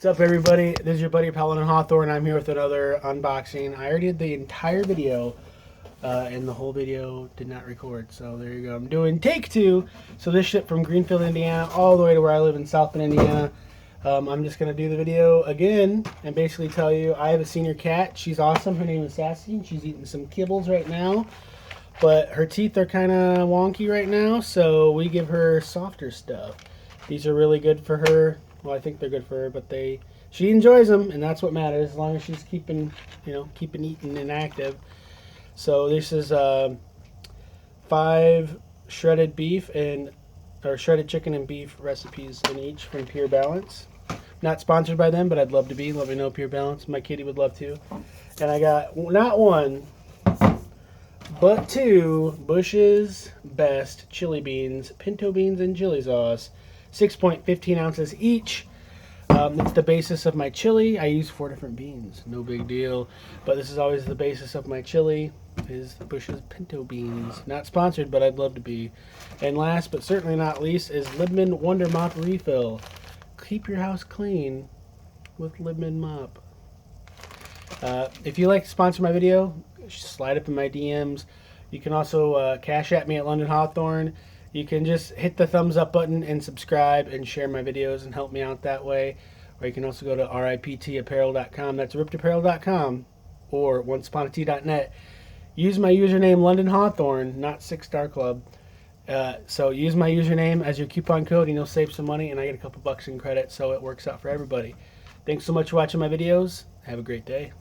What's up, everybody? This is your buddy Paladin Hawthorne. I'm here with another unboxing. I already did the entire video, and the whole video did not record. So there you go. I'm doing take two. So this shipped from Greenfield, Indiana, all the way to where I live in South Bend, Indiana. I'm just going to do the video again and basically tell you I have a senior cat. She's awesome. Her name is Sassy, and she's eating some kibbles right now. But her teeth are kind of wonky right now, so we give her softer stuff. These are really good for her. Well, I think they're good for her, but she enjoys them, and that's what matters. As long as she's keeping eating and active. So this is 5 shredded beef or shredded chicken and beef recipes in each from Pure Balance. Not sponsored by them, but I'd love to be. Let me know, Pure Balance. My kitty would love to. And I got not one, but 2 Bush's Best chili beans, pinto beans and chili sauce. 6.15 ounces each. It's the basis of my chili. I use 4 different beans, no big deal. But this is always the basis of my chili, is the Bush's pinto beans. Not sponsored, but I'd love to be. And last but certainly not least is Libman Wonder Mop Refill. Keep your house clean with Libman Mop. If you like to sponsor my video, slide up in my DMs. You can also cash at me at London Hawthorne. You can just hit the thumbs up button and subscribe and share my videos and help me out that way. Or you can also go to riptapparel.com. That's riptapparel.com or onceuponat.net. Use my username London Hawthorne, not 6 Star Club. So use my username as your coupon code and you'll save some money, and I get a couple bucks in credit, so it works out for everybody. Thanks so much for watching my videos. Have a great day.